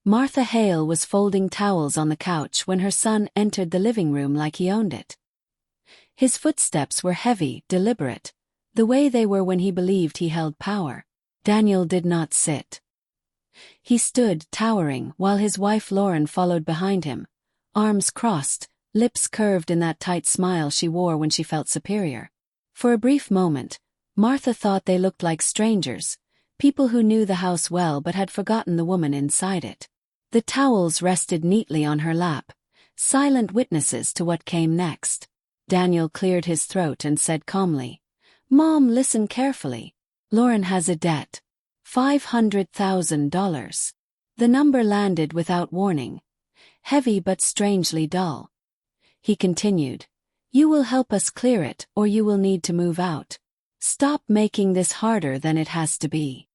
Martha Hale was folding towels on the couch when her son entered the living room like he owned it. His footsteps were heavy, deliberate, the way they were when he believed he held power. Daniel did not sit. He stood, towering, while his wife Lauren followed behind him, arms crossed, lips curved in that tight smile she wore when she felt superior. For a brief moment, Martha thought they looked like strangers, people who knew the house well but had forgotten the woman inside it. The towels rested neatly on her lap, silent witnesses to what came next. Daniel cleared his throat and said calmly, "Mom, listen carefully. Lauren has a debt. $500,000. The number landed without warning. Heavy but strangely dull. He continued, "You will help us clear it, or you will need to move out. Stop making this harder than it has to be."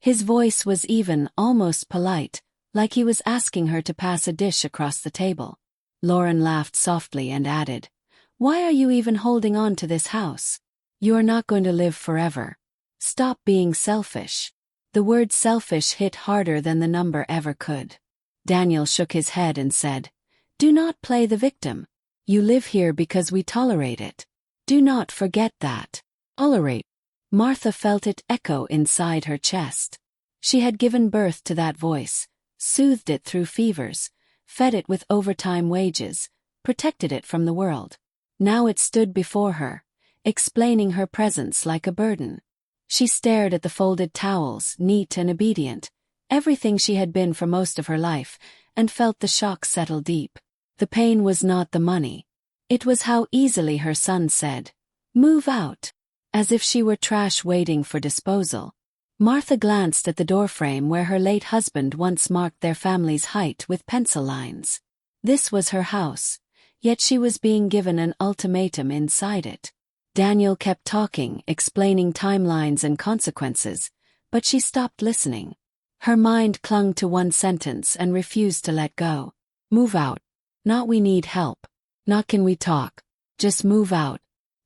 His voice was even, almost polite, like he was asking her to pass a dish across the table. Lauren laughed softly and added, "Why are you even holding on to this house? You are not going to live forever. Stop being selfish." The word selfish hit harder than the number ever could. Daniel shook his head and said, "Do not play the victim. You live here because we tolerate it. Do not forget that." Tolerate. Martha felt it echo inside her chest. She had given birth to that voice, soothed it through fevers, fed it with overtime wages, protected it from the world. Now it stood before her, explaining her presence like a burden. She stared at the folded towels, neat and obedient, everything she had been for most of her life, and felt the shock settle deep. The pain was not the money. It was how easily her son said, "Move out," as if she were trash waiting for disposal. Martha glanced at the doorframe where her late husband once marked their family's height with pencil lines. This was her house, yet she was being given an ultimatum inside it. Daniel kept talking, explaining timelines and consequences, but she stopped listening. Her mind clung to one sentence and refused to let go. "Move out. Not we need help. Not can we talk. Just move out."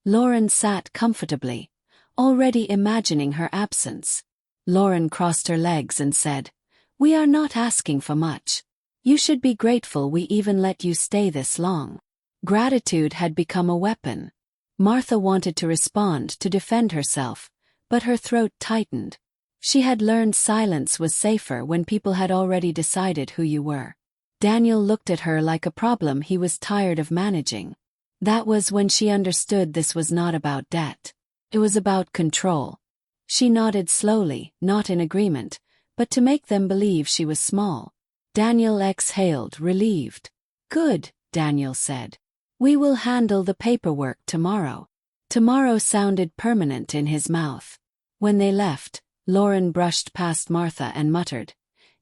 Lauren sat comfortably, already imagining her absence. Lauren crossed her legs and said, "We are not asking for much. You should be grateful we even let you stay this long." Gratitude had become a weapon. Martha wanted to respond, to defend herself, but her throat tightened. She had learned silence was safer when people had already decided who you were. Daniel looked at her like a problem he was tired of managing. That was when she understood this was not about debt. It was about control. She nodded slowly, not in agreement, but to make them believe she was small. Daniel exhaled, relieved. "Good," Daniel said. "We will handle the paperwork tomorrow." Tomorrow sounded permanent in his mouth. When they left, Lauren brushed past Martha and muttered,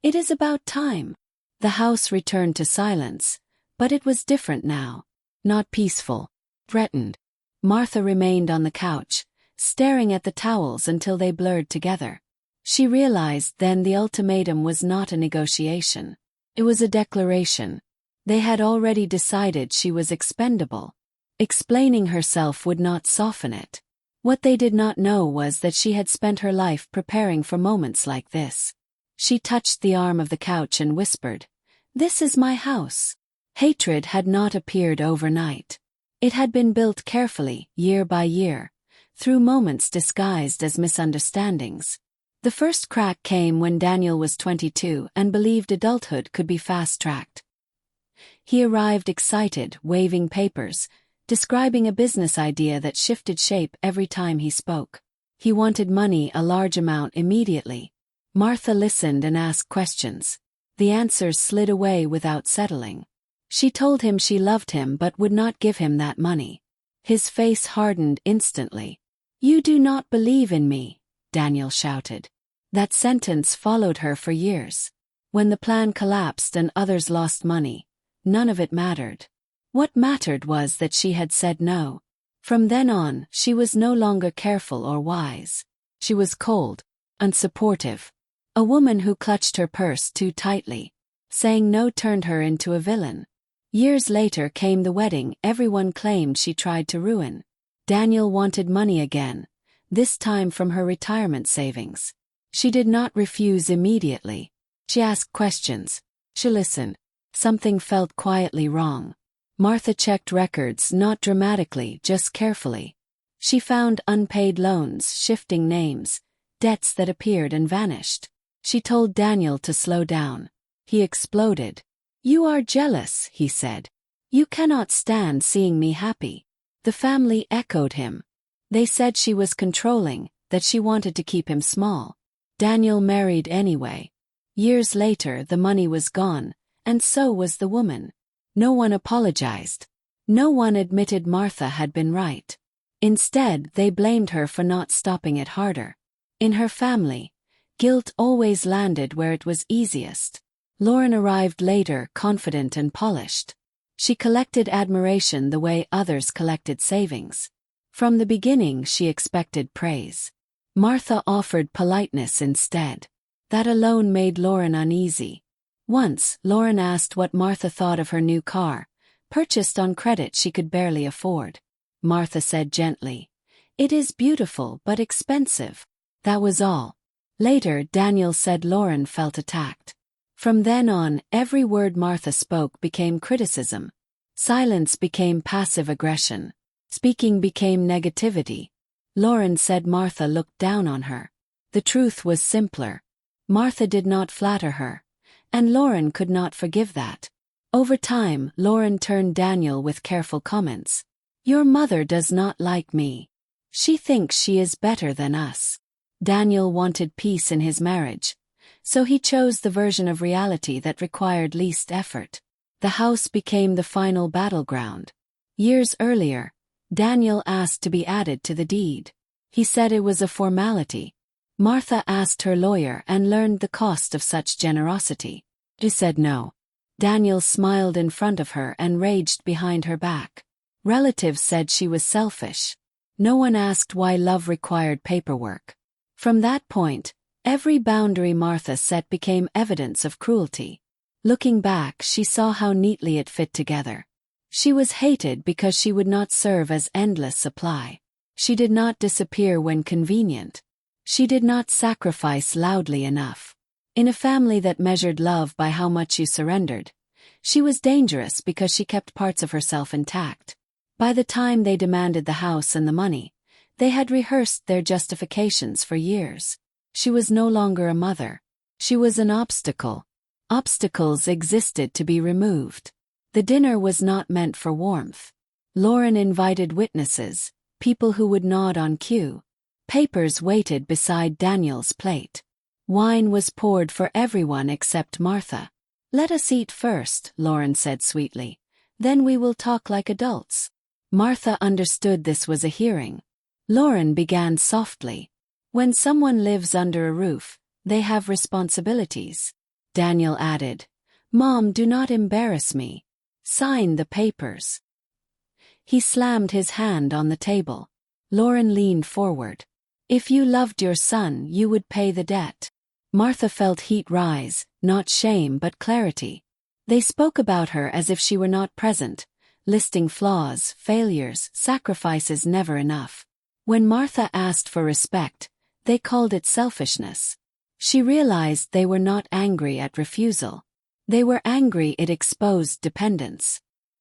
"It is about time." The house returned to silence, but it was different now. Not peaceful. Threatened. Martha remained on the couch, staring at the towels until they blurred together. She realized then the ultimatum was not a negotiation. It was a declaration. They had already decided she was expendable. Explaining herself would not soften it. What they did not know was that she had spent her life preparing for moments like this. She touched the arm of the couch and whispered, "This is my house." Hatred had not appeared overnight. It had been built carefully, year by year, through moments disguised as misunderstandings. The first crack came when Daniel was 22 and believed adulthood could be fast-tracked. He arrived excited, waving papers, describing a business idea that shifted shape every time he spoke. He wanted money, a large amount, immediately. Martha listened and asked questions. The answers slid away without settling. She told him she loved him but would not give him that money. His face hardened instantly. "You do not believe in me," Daniel shouted. That sentence followed her for years. When the plan collapsed and others lost money, none of it mattered. What mattered was that she had said no. From then on, she was no longer careful or wise. She was cold, unsupportive. A woman who clutched her purse too tightly. Saying no turned her into a villain. Years later came the wedding everyone claimed she tried to ruin. Daniel wanted money again, this time from her retirement savings. She did not refuse immediately. She asked questions. She listened. Something felt quietly wrong. Martha checked records, not dramatically, just carefully. She found unpaid loans, shifting names, debts that appeared and vanished. She told Daniel to slow down. He exploded. "You are jealous," he said. "You cannot stand seeing me happy." The family echoed him. They said she was controlling, that she wanted to keep him small. Daniel married anyway. Years later, the money was gone, and so was the woman. No one apologized. No one admitted Martha had been right. Instead, they blamed her for not stopping it harder. In her family, guilt always landed where it was easiest. Lauren arrived later, confident and polished. She collected admiration the way others collected savings. From the beginning, she expected praise. Martha offered politeness instead. That alone made Lauren uneasy. Once, Lauren asked what Martha thought of her new car, purchased on credit she could barely afford. Martha said gently, "It is beautiful but expensive." That was all. Later, Daniel said Lauren felt attacked. From then on, every word Martha spoke became criticism. Silence became passive aggression. Speaking became negativity. Lauren said Martha looked down on her. The truth was simpler. Martha did not flatter her. And Lauren could not forgive that. Over time, Lauren turned Daniel with careful comments. "Your mother does not like me. She thinks she is better than us." Daniel wanted peace in his marriage, so he chose the version of reality that required least effort. The house became the final battleground. Years earlier, Daniel asked to be added to the deed. He said it was a formality. Martha asked her lawyer and learned the cost of such generosity. She said no. Daniel smiled in front of her and raged behind her back. Relatives said she was selfish. No one asked why love required paperwork. From that point, every boundary Martha set became evidence of cruelty. Looking back, she saw how neatly it fit together. She was hated because she would not serve as endless supply. She did not disappear when convenient. She did not sacrifice loudly enough. In a family that measured love by how much you surrendered, she was dangerous because she kept parts of herself intact. By the time they demanded the house and the money, they had rehearsed their justifications for years. She was no longer a mother. She was an obstacle. Obstacles existed to be removed. The dinner was not meant for warmth. Lauren invited witnesses, people who would nod on cue. Papers waited beside Daniel's plate. Wine was poured for everyone except Martha. "Let us eat first," Lauren said sweetly. "Then we will talk like adults." Martha understood this was a hearing. Lauren began softly. "When someone lives under a roof, they have responsibilities." Daniel added, "Mom, do not embarrass me. Sign the papers." He slammed his hand on the table. Lauren leaned forward. "If you loved your son, you would pay the debt." Martha felt heat rise, not shame but clarity. They spoke about her as if she were not present, listing flaws, failures, sacrifices never enough. When Martha asked for respect, they called it selfishness. She realized they were not angry at refusal. They were angry it exposed dependence.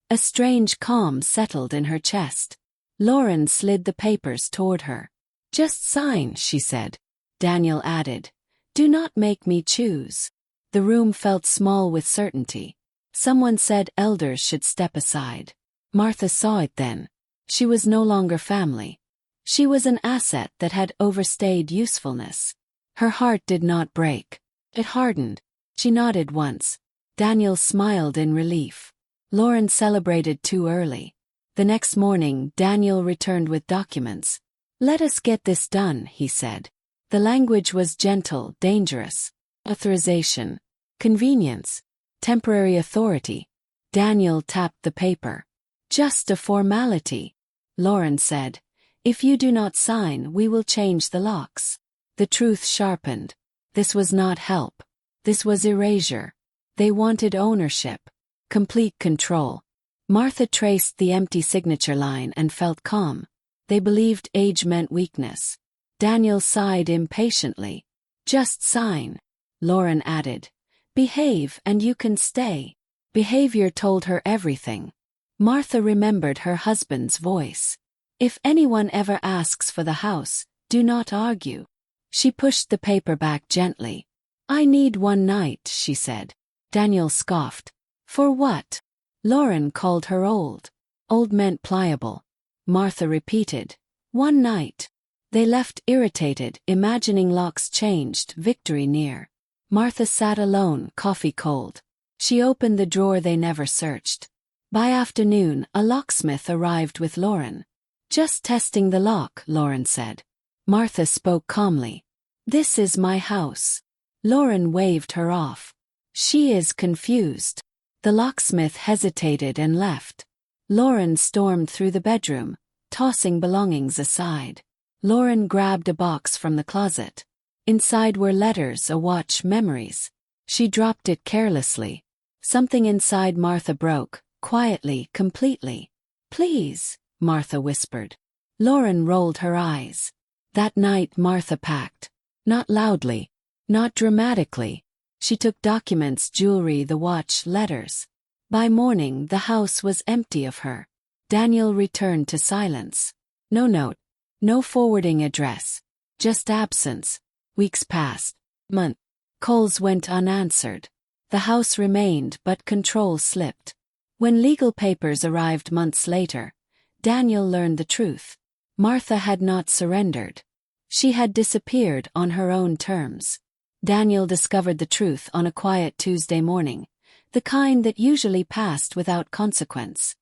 A strange calm settled in her chest. Lauren slid the papers toward her. "Just sign," she said. Daniel added, "Do not make me choose." The room felt small with certainty. Someone said elders should step aside. Martha saw it then. She was no longer family. She was an asset that had overstayed usefulness. Her heart did not break. It hardened. She nodded once. Daniel smiled in relief. Lauren celebrated too early. The next morning, Daniel returned with documents. "Let us get this done," he said. The language was gentle, dangerous. Authorization. Convenience. Temporary authority. Daniel tapped the paper. "Just a formality." Lauren said, "If you do not sign, we will change the locks." The truth sharpened. This was not help. This was erasure. They wanted ownership. Complete control. Martha traced the empty signature line and felt calm. They believed age meant weakness. Daniel sighed impatiently. "Just sign." Lauren added, Behave and you can stay. Behavior told her everything. Martha remembered her husband's voice. If anyone ever asks for the house, do not argue. She pushed the paper back gently. I need one night, she said. Daniel scoffed. For what? Lauren called her old. Old meant pliable. Martha repeated. One night. They left irritated, imagining locks changed, victory near. Martha sat alone, coffee cold. She opened the drawer they never searched. By afternoon, a locksmith arrived with Lauren. Just testing the lock, Lauren said. Martha spoke calmly. This is my house. Lauren waved her off. She is confused. The locksmith hesitated and left. Lauren stormed through the bedroom, tossing belongings aside. Lauren grabbed a box from the closet. Inside were letters, a watch, memories. She dropped it carelessly. Something inside Martha broke, quietly, completely. Please, Martha whispered. Lauren rolled her eyes. That night Martha packed. Not loudly. Not dramatically. She took documents, jewelry, the watch, letters. By morning the house was empty of her. Daniel returned to silence. No note. No forwarding address. Just absence. Weeks passed. Months. Calls went unanswered. The house remained, but control slipped. When legal papers arrived months later, Daniel learned the truth. Martha had not surrendered. She had disappeared on her own terms. Daniel discovered the truth on a quiet Tuesday morning, the kind that usually passed without consequence.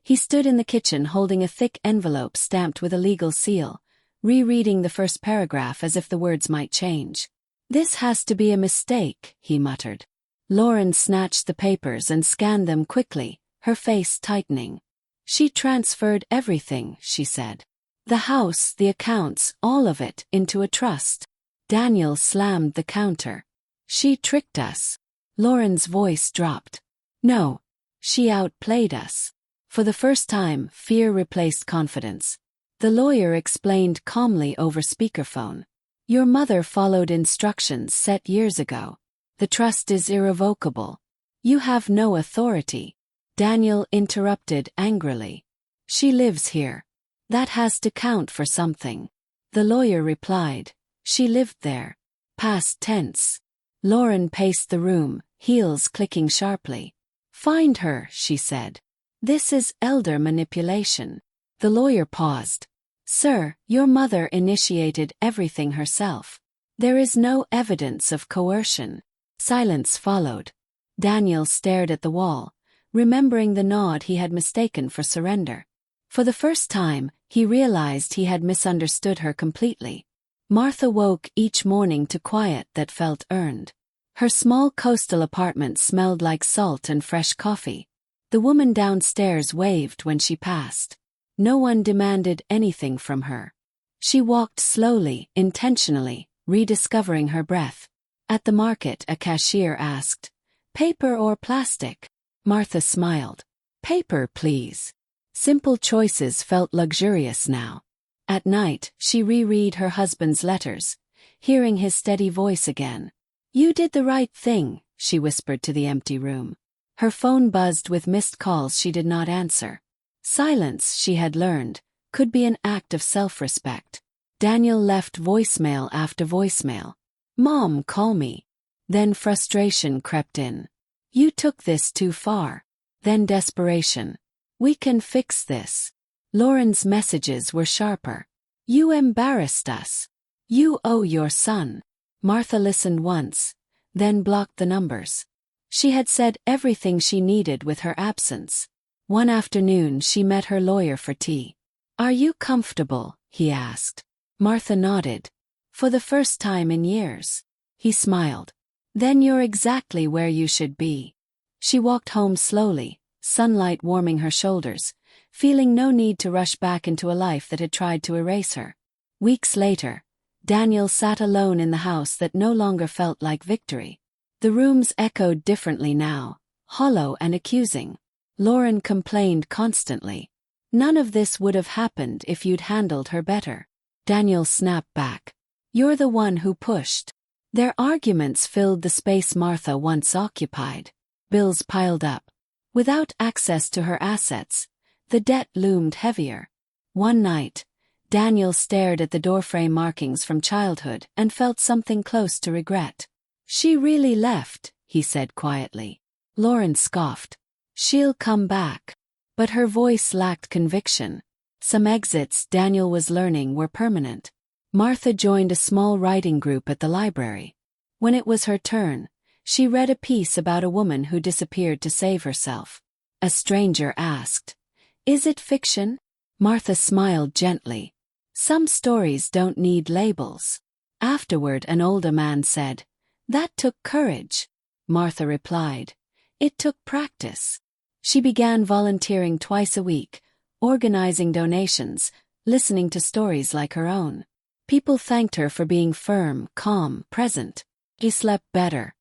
He stood in the kitchen holding a thick envelope stamped with a legal seal, rereading the first paragraph as if the words might change. This has to be a mistake, he muttered. Lauren snatched the papers and scanned them quickly, her face tightening. She transferred everything, she said. The house, the accounts, all of it, into a trust. Daniel slammed the counter. She tricked us. Lauren's voice dropped. No. She outplayed us. For the first time, fear replaced confidence. The lawyer explained calmly over speakerphone. Your mother followed instructions set years ago. The trust is irrevocable. You have no authority. Daniel interrupted angrily. She lives here. That has to count for something. The lawyer replied. She lived there. Past tense. Lauren paced the room, heels clicking sharply. Find her, she said. This is elder manipulation. The lawyer paused. Sir, your mother initiated everything herself. There is no evidence of coercion. Silence followed. Daniel stared at the wall, remembering the nod he had mistaken for surrender. For the first time, he realized he had misunderstood her completely. Martha woke each morning to quiet that felt earned. Her small coastal apartment smelled like salt and fresh coffee. The woman downstairs waved when she passed. No one demanded anything from her. She walked slowly, intentionally, rediscovering her breath. At the market, a cashier asked, "Paper or plastic?" Martha smiled. "Paper, please." Simple choices felt luxurious now. At night, she reread her husband's letters, hearing his steady voice again. "You did the right thing," she whispered to the empty room. Her phone buzzed with missed calls she did not answer. Silence, she had learned, could be an act of self-respect. Daniel left voicemail after voicemail. "Mom, call me." Then frustration crept in. "You took this too far." Then desperation. "We can fix this." Lauren's messages were sharper. "You embarrassed us. You owe your son." Martha listened once, then blocked the numbers. She had said everything she needed with her absence. One afternoon she met her lawyer for tea. "Are you comfortable?" he asked. Martha nodded. "For the first time in years." He smiled. "Then you're exactly where you should be." She walked home slowly, sunlight warming her shoulders, feeling no need to rush back into a life that had tried to erase her. Weeks later, Daniel sat alone in the house that no longer felt like victory. The rooms echoed differently now, hollow and accusing. Lauren complained constantly. "None of this would have happened if you'd handled her better." Daniel snapped back. "You're the one who pushed." Their arguments filled the space Martha once occupied. Bills piled up. Without access to her assets, the debt loomed heavier. One night, Daniel stared at the doorframe markings from childhood and felt something close to regret. "She really left," he said quietly. Lauren scoffed. "She'll come back." But her voice lacked conviction. Some exits, Daniel was learning, were permanent. Martha joined a small writing group at the library. When it was her turn, she read a piece about a woman who disappeared to save herself. A stranger asked, "Is it fiction?" Martha smiled gently. "Some stories don't need labels." Afterward, an older man said, "That took courage." Martha replied, "It took practice." She began volunteering twice a week, organizing donations, listening to stories like her own. People thanked her for being firm, calm, present. She slept better,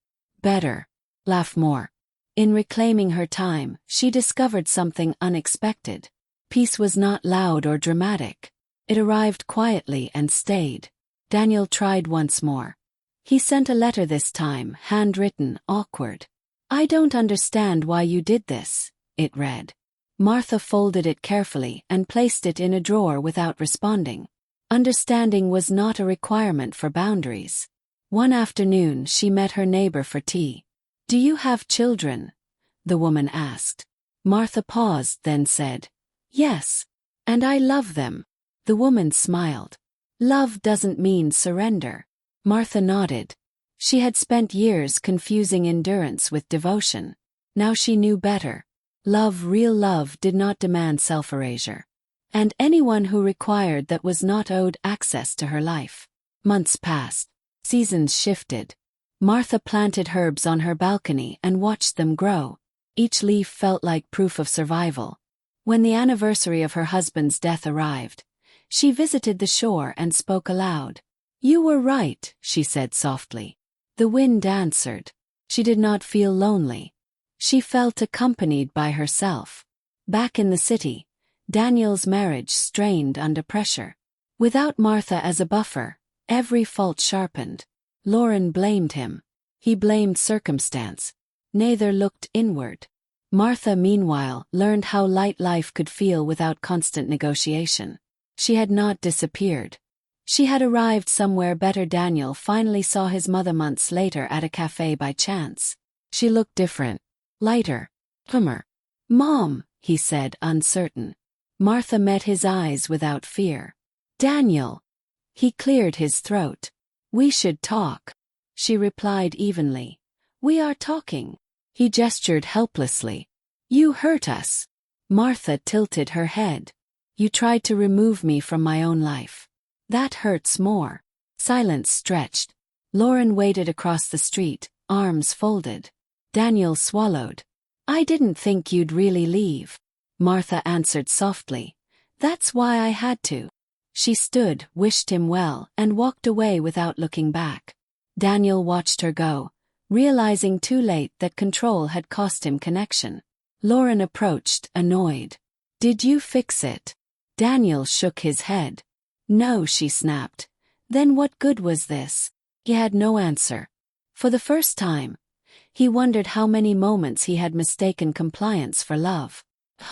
laughed more. In reclaiming her time, she discovered something unexpected. Peace was not loud or dramatic. It arrived quietly and stayed. Daniel tried once more. He sent a letter this time, handwritten, awkward. "I don't understand why you did this," it read. Martha folded it carefully and placed it in a drawer without responding. Understanding was not a requirement for boundaries. One afternoon she met her neighbor for tea. "Do you have children?" the woman asked. Martha paused, then said, "Yes. And I love them." The woman smiled. "Love doesn't mean surrender." Martha nodded. She had spent years confusing endurance with devotion. Now she knew better. Love, real love, did not demand self-erasure. And anyone who required that was not owed access to her life. Months passed. Seasons shifted. Martha planted herbs on her balcony and watched them grow. Each leaf felt like proof of survival. When the anniversary of her husband's death arrived, she visited the shore and spoke aloud. "You were right," she said softly. The wind answered. She did not feel lonely. She felt accompanied by herself. Back in the city, Daniel's marriage strained under pressure. Without Martha as a buffer, every fault sharpened. Lauren blamed him. He blamed circumstance. Neither looked inward. Martha, meanwhile, learned how light life could feel without constant negotiation. She had not disappeared. She had arrived somewhere better. Daniel finally saw his mother months later at a cafe by chance. She looked different. Lighter. Calmer. "Mom," he said, uncertain. Martha met his eyes without fear. "Daniel." He cleared his throat. "We should talk." She replied evenly. "We are talking." He gestured helplessly. "You hurt us." Martha tilted her head. "You tried to remove me from my own life. That hurts more." Silence stretched. Lauren waited across the street, arms folded. Daniel swallowed. "I didn't think you'd really leave." Martha answered softly. "That's why I had to." She stood, wished him well, and walked away without looking back. Daniel watched her go, realizing too late that control had cost him connection. Lauren approached, annoyed. "Did you fix it?" Daniel shook his head. "No," she snapped. "Then what good was this?" He had no answer. For the first time, he wondered how many moments he had mistaken compliance for love.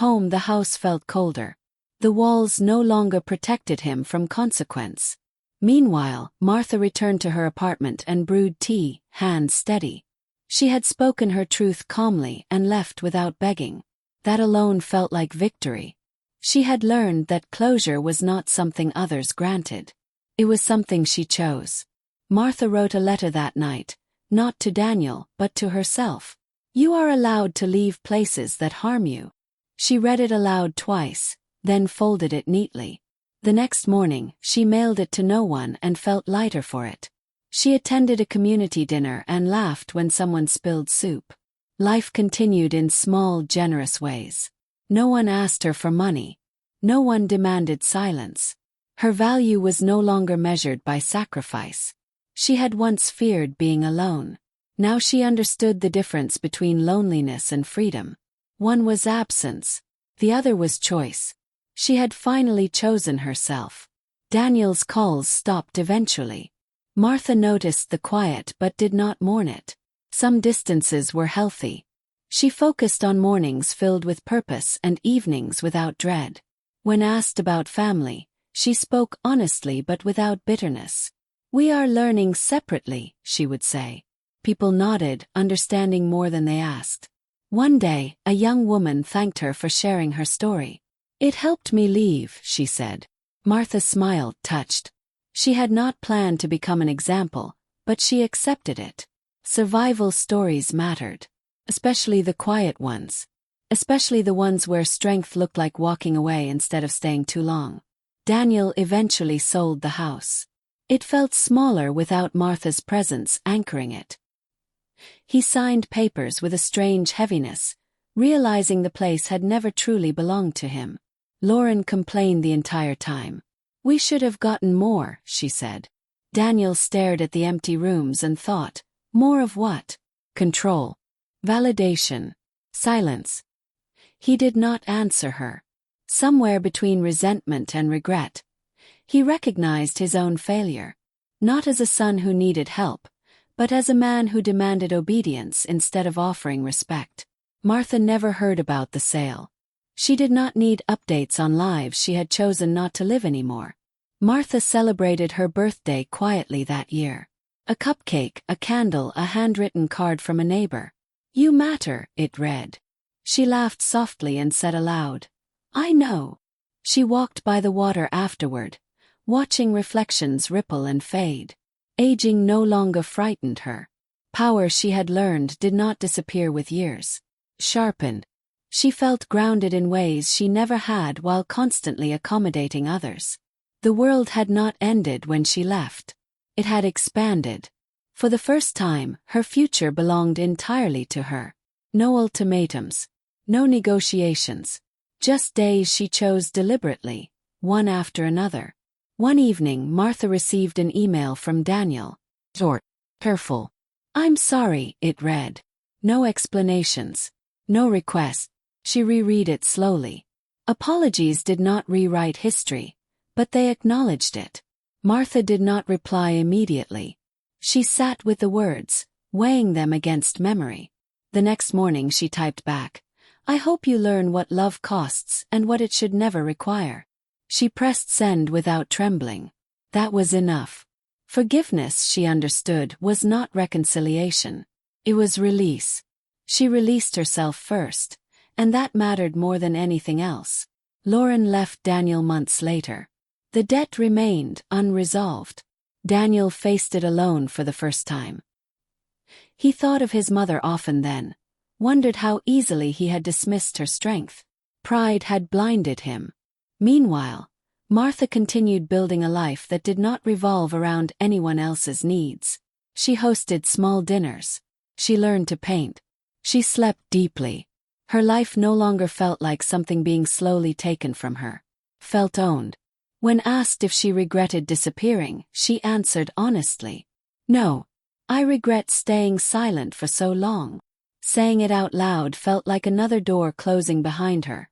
Home, the house felt colder. The walls no longer protected him from consequence. Meanwhile, Martha returned to her apartment and brewed tea, hands steady. She had spoken her truth calmly and left without begging. That alone felt like victory. She had learned that closure was not something others granted. It was something she chose. Martha wrote a letter that night, not to Daniel, but to herself. "You are allowed to leave places that harm you." She read it aloud twice, then folded it neatly. The next morning, she mailed it to no one and felt lighter for it. She attended a community dinner and laughed when someone spilled soup. Life continued in small, generous ways. No one asked her for money. No one demanded silence. Her value was no longer measured by sacrifice. She had once feared being alone. Now she understood the difference between loneliness and freedom. One was absence. The other was choice. She had finally chosen herself. Daniel's calls stopped eventually. Martha noticed the quiet but did not mourn it. Some distances were healthy. She focused on mornings filled with purpose and evenings without dread. When asked about family, she spoke honestly but without bitterness. "We are learning separately," she would say. People nodded, understanding more than they asked. One day, a young woman thanked her for sharing her story. "It helped me leave," she said. Martha smiled, touched. She had not planned to become an example, but she accepted it. Survival stories mattered. Especially the quiet ones. Especially the ones where strength looked like walking away instead of staying too long. Daniel eventually sold the house. It felt smaller without Martha's presence anchoring it. He signed papers with a strange heaviness, realizing the place had never truly belonged to him. Lauren complained the entire time. "We should have gotten more," she said. Daniel stared at the empty rooms and thought, more of what? Control. Validation. Silence. He did not answer her. Somewhere between resentment and regret, he recognized his own failure. Not as a son who needed help, but as a man who demanded obedience instead of offering respect. Martha never heard about the sale. She did not need updates on lives she had chosen not to live anymore. Martha celebrated her birthday quietly that year. A cupcake, a candle, a handwritten card from a neighbor. "You matter," it read. She laughed softly and said aloud, "I know." She walked by the water afterward, watching reflections ripple and fade. Aging no longer frightened her. Power she had learned did not disappear with years. Sharpened. She felt grounded in ways she never had while constantly accommodating others. The world had not ended when she left. It had expanded. For the first time, her future belonged entirely to her. No ultimatums. No negotiations. Just days she chose deliberately, one after another. One evening, Martha received an email from Daniel. Short. Careful. "I'm sorry," it read. No explanations. No request. She reread it slowly. Apologies did not rewrite history, but they acknowledged it. Martha did not reply immediately. She sat with the words, weighing them against memory. The next morning she typed back, "I hope you learn what love costs and what it should never require." She pressed send without trembling. That was enough. Forgiveness, she understood, was not reconciliation. It was release. She released herself first, and that mattered more than anything else. Lauren left Daniel months later. The debt remained unresolved. Daniel faced it alone for the first time. He thought of his mother often then, wondered how easily he had dismissed her strength. Pride had blinded him. Meanwhile, Martha continued building a life that did not revolve around anyone else's needs. She hosted small dinners. She learned to paint. She slept deeply. Her life no longer felt like something being slowly taken from her. Felt owned. When asked if she regretted disappearing, she answered honestly, "No. I regret staying silent for so long." Saying it out loud felt like another door closing behind her,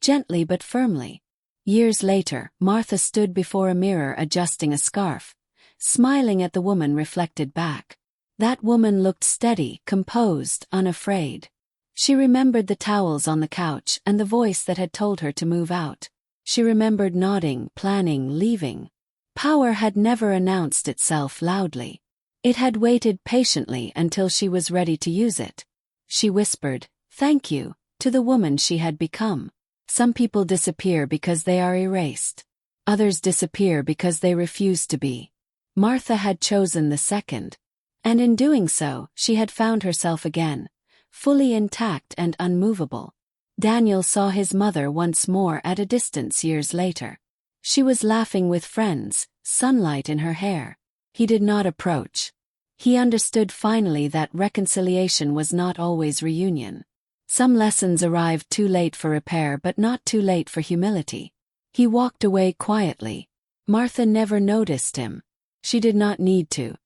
gently but firmly. Years later, Martha stood before a mirror adjusting a scarf, smiling at the woman reflected back. That woman looked steady, composed, unafraid. She remembered the towels on the couch and the voice that had told her to move out. She remembered nodding, planning, leaving. Power had never announced itself loudly. It had waited patiently until she was ready to use it. She whispered, "Thank you," to the woman she had become. Some people disappear because they are erased. Others disappear because they refuse to be. Martha had chosen the second. And in doing so, she had found herself again, fully intact and unmovable. Daniel saw his mother once more at a distance years later. She was laughing with friends, sunlight in her hair. He did not approach. He understood finally that reconciliation was not always reunion. Some lessons arrived too late for repair but not too late for humility. He walked away quietly. Martha never noticed him. She did not need to.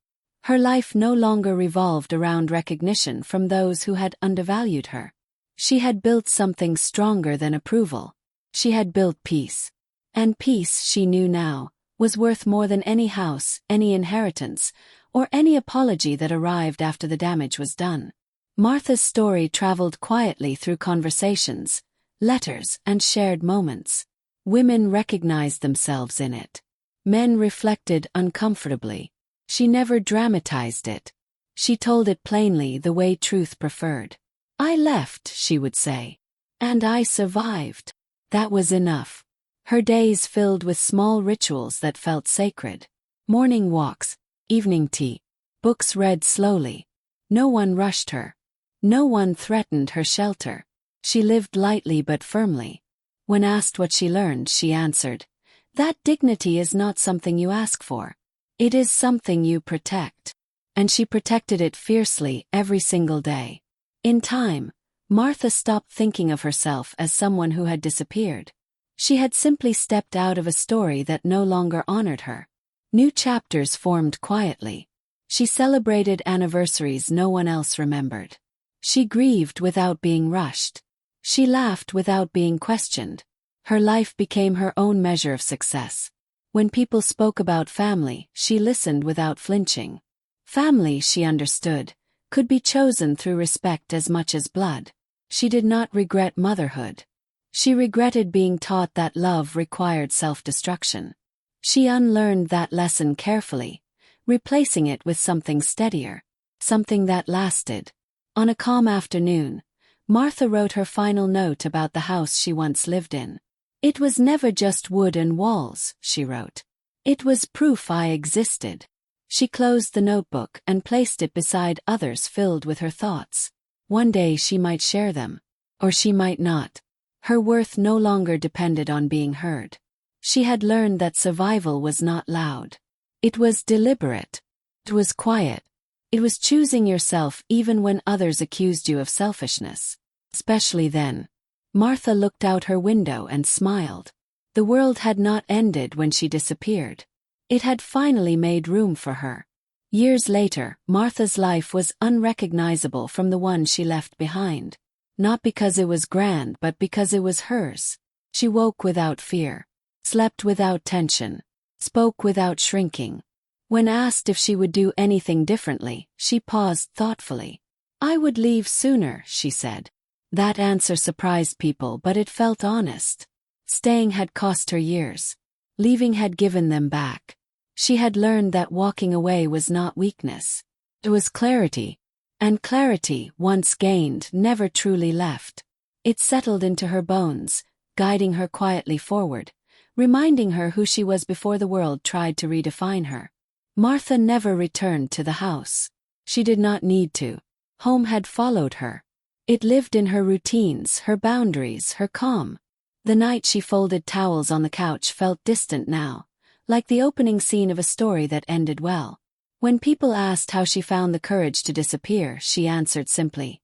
Her life no longer revolved around recognition from those who had undervalued her. She had built something stronger than approval. She had built peace. And peace, she knew now, was worth more than any house, any inheritance, or any apology that arrived after the damage was done. Martha's story traveled quietly through conversations, letters, and shared moments. Women recognized themselves in it. Men reflected uncomfortably. She never dramatized it. She told it plainly, the way truth preferred. "I left," she would say. "And I survived." That was enough. Her days filled with small rituals that felt sacred. Morning walks, evening tea, books read slowly. No one rushed her. No one threatened her shelter. She lived lightly but firmly. When asked what she learned, she answered, "That dignity is not something you ask for. It is something you protect." And she protected it fiercely every single day. In time, Martha stopped thinking of herself as someone who had disappeared. She had simply stepped out of a story that no longer honored her. New chapters formed quietly. She celebrated anniversaries no one else remembered. She grieved without being rushed. She laughed without being questioned. Her life became her own measure of success. When people spoke about family, she listened without flinching. Family, she understood, could be chosen through respect as much as blood. She did not regret motherhood. She regretted being taught that love required self-destruction. She unlearned that lesson carefully, replacing it with something steadier, something that lasted. On a calm afternoon, Martha wrote her final note about the house she once lived in. "It was never just wood and walls," she wrote. "It was proof I existed." She closed the notebook and placed it beside others filled with her thoughts. One day she might share them, or she might not. Her worth no longer depended on being heard. She had learned that survival was not loud. It was deliberate. It was quiet. It was choosing yourself even when others accused you of selfishness. Especially then. Martha looked out her window and smiled. The world had not ended when she disappeared. It had finally made room for her. Years later, Martha's life was unrecognizable from the one she left behind. Not because it was grand, but because it was hers. She woke without fear, slept without tension, spoke without shrinking. When asked if she would do anything differently, she paused thoughtfully. "I would leave sooner," she said. That answer surprised people, but it felt honest. Staying had cost her years. Leaving had given them back. She had learned that walking away was not weakness. It was clarity. And clarity, once gained, never truly left. It settled into her bones, guiding her quietly forward, reminding her who she was before the world tried to redefine her. Martha never returned to the house. She did not need to. Home had followed her. It lived in her routines, her boundaries, her calm. The night she folded towels on the couch felt distant now, like the opening scene of a story that ended well. When people asked how she found the courage to disappear, she answered simply,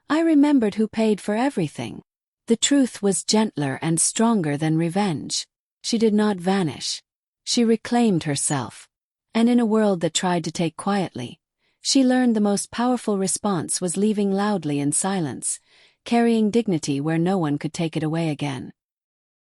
"I remembered who paid for everything." The truth was gentler and stronger than revenge. She did not vanish. She reclaimed herself. And in a world that tried to take quietly, she learned the most powerful response was leaving loudly in silence, carrying dignity where no one could take it away again.